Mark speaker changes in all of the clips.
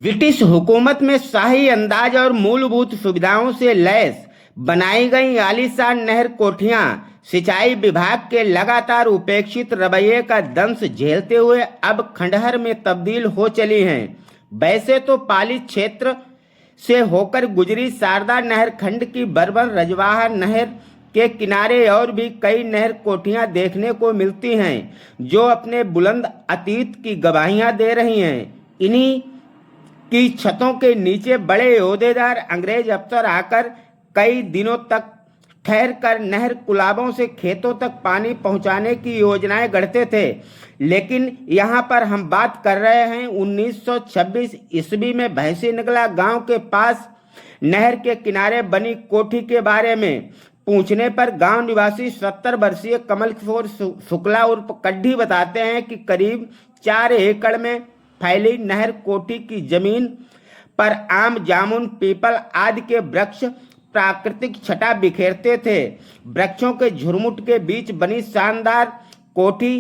Speaker 1: British हुकूमत में शाही अंदाज और मूलभूत सुविधाओं से लैस बनाई गई आलीशान नहर कोठियां सिंचाई विभाग के लगातार उपेक्षित रवैये का दंश झेलते हुए अब खंडहर में तब्दील हो चली हैं। वैसे तो पाली क्षेत्र से होकर गुजरी शारदा नहर खंड की बरबन रजवाहा नहर के किनारे और भी कई नहर कोठियां देखने को मिलती हैं जो अपने बुलंद अतीत की गवाहियां दे रही हैं। इन्हीं की छतों के नीचे बड़े ओहदेदार अंग्रेज अफसर आकर कई दिनों तक ठहर कर नहर कुलाबों से खेतों तक पानी पहुंचाने की योजनाएं गढ़ते थे। लेकिन यहाँ पर हम बात कर रहे हैं 1926 ईस्वी में भैंसी निकला गांव के पास नहर के किनारे बनी कोठी के बारे में। पूछने पर गांव निवासी 70 वर्षीय कमल किशोर शुक्ला उर्फ कड्ढी बताते हैं कि करीब 4 एकड़ में फैली नहर कोठी की जमीन पर आम, जामुन, पीपल आदि के वृक्ष प्राकृतिक छटा बिखेरते थे। वृक्षों के झुरमुट के बीच बनी शानदार कोठी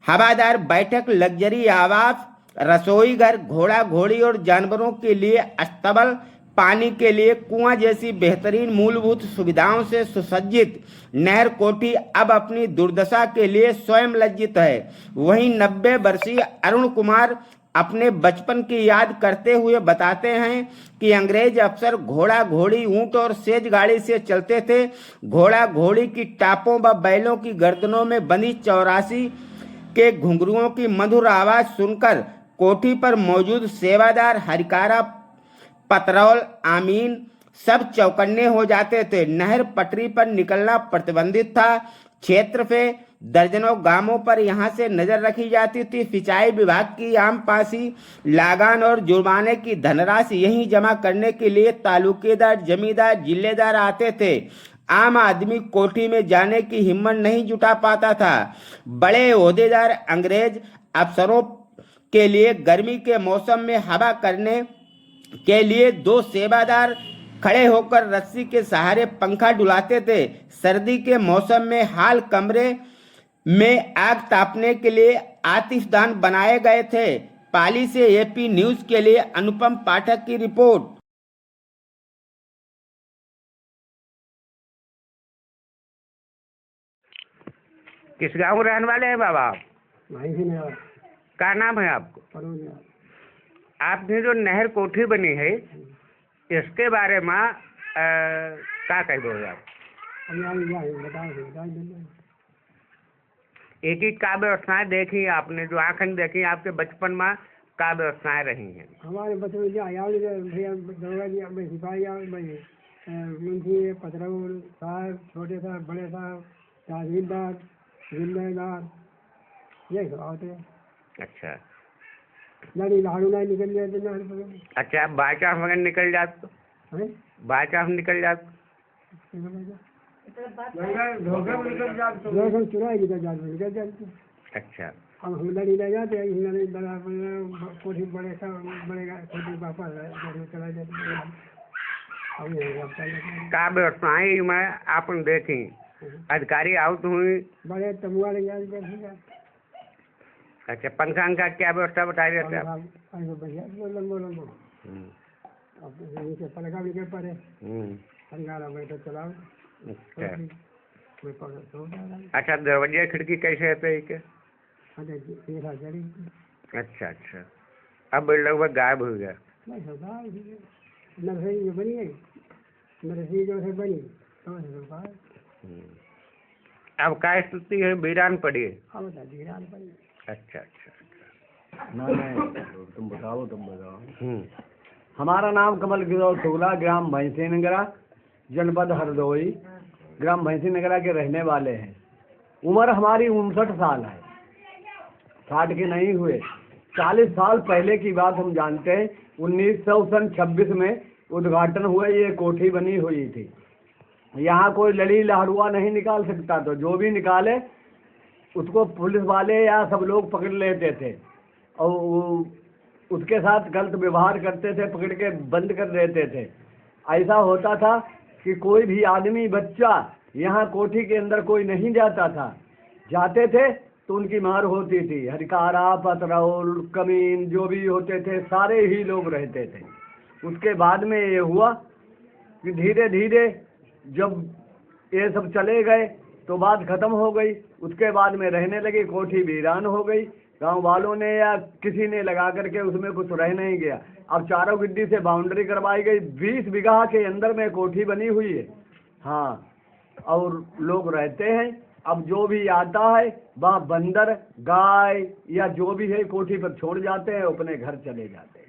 Speaker 1: हवादार बैठक, लग्जरी आवास, रसोई घर, घोड़ा घोड़ी और जानवरों के लिए अस्तबल, पानी के लिए कुआं जैसी बेहतरीन मूलभूत सुविधाओं से सुसज्जित नहर कोठी अब अपनी दुर्दशा के लिए स्वयं लज्जित है। वहीं 90 वर्षीय अरुण कुमार अपने बचपन की याद करते हुए बताते हैं कि अंग्रेज अफसर घोड़ा घोड़ी, ऊंट और सेज गाड़ी से चलते थे। घोड़ा घोड़ी की टापों व बैलों की गर्दनों में बंधी 84 के घुंघरुओं की मधुर आवाज सुनकर कोठी पर मौजूद सेवादार हरिकारा, पतरौल, आमीन सब चौकन्ने हो जाते थे। नहर पटरी पर निकलना प्रतिबंधित था। क्षेत्र पे दर्जनों गांवों पर यहां से नजर रखी जाती थी। सिंचाई विभाग की आम पासी, लागान और जुर्माने की धनराशि यहीं जमा करने के लिए तालुकेदार, जमींदार, जिलेदार आते थे। आम आदमी कोठी में जाने की हिम्मत नहीं जुटा पाता था। बड़े ओहदेदार अंग्रेज अफसरों के लिए गर्मी के मौसम में हवा करने के लिए 2 सेवादार खड़े होकर रस्सी के सहारे पंखा डुलाते थे। सर्दी के मौसम में हाल कमरे में आग तापने के लिए आतिशदान बनाए गए थे। पाली से एपी न्यूज के लिए अनुपम पाठक की रिपोर्ट। किस गांव रहने वाले हैं बाबा आप? क्या नाम है आपको? आपने जो नहर कोठी बनी है इसके बारे में क्या कह दो आप? एक ही का व्यवस्थाएं देखी आपने, जो आंखन देखी आपके बचपन में क्या व्यवस्थाएं रही हैं?
Speaker 2: हमारे बचपन में मुंशी, पतरौल साहब, छोटे साहब, बड़े साहब, तहसीलदार, जिम्मेदार, यही सब आते हैं।
Speaker 1: अच्छा,
Speaker 2: लड़ी लाड़ू नहीं निकल जाते।
Speaker 1: अच्छा, आप बाई चांस मगर निकल जाते? बाई चांस निकल जाते?
Speaker 2: चुराई निकल जाते।
Speaker 1: अच्छा,
Speaker 2: हम लड़ी ले जाते हैं, कोठी बड़े कोठी वापस चला जाते।
Speaker 1: का व्यवस्थाएं मैं आपने देखी, अधिकारी आउट हुई,
Speaker 2: बड़े तमुआ ले जाते।
Speaker 1: अच्छा, पंखा अंखा क्या व्यवस्था बताई देते हैं?
Speaker 2: पलका भी के पड़े अंगारा बैठे चलाओ।
Speaker 1: अच्छा, दरवाजे खिड़की कैसे रहते हैं? अच्छा अच्छा, अब लगभग गायब हो गया।
Speaker 2: नर्सरी जो बनी है, नर्सरी जो है बनी तो
Speaker 1: अब क्या स्थिति है? वीरान पड़ी है?
Speaker 2: वीरान पड़ी।
Speaker 1: अच्छा अच्छा,
Speaker 3: नहीं तुम बताओ। हमारा नाम कमल किशोर शुक्ला, ग्राम भैंसी नगरा, जनपद हरदोई, ग्राम भैंसी नगरा के रहने वाले हैं। उम्र हमारी 59 साल है, 60 के नहीं हुए। 40 साल पहले की बात हम जानते हैं। 1926 में उद्घाटन हुआ, ये कोठी बनी हुई थी। यहाँ कोई लड़ी लहरुआ नहीं निकाल सकता, तो जो भी निकाले उसको पुलिस वाले या सब लोग पकड़ लेते थे और उसके साथ गलत व्यवहार करते थे, पकड़ के बंद कर देते थे। ऐसा होता था कि कोई भी आदमी, बच्चा यहाँ कोठी के अंदर कोई नहीं जाता था। जाते थे तो उनकी मार होती थी। हरिकारा, पतरौल, कमीन जो भी होते थे सारे ही लोग रहते थे। उसके बाद में ये हुआ कि धीरे धीरे जब ये सब चले गए तो बात खत्म हो गई। उसके बाद में रहने लगे, कोठी वीरान हो गई। गांव वालों ने या किसी ने लगा करके उसमें कुछ रह नहीं गया। अब चारों गिद्दी से बाउंड्री करवाई गई, 20 बीघा के अंदर में कोठी बनी हुई है। हाँ, और लोग रहते हैं। अब जो भी आता है वह बंदर, गाय या जो भी है कोठी पर छोड़ जाते हैं, अपने घर चले जाते हैं।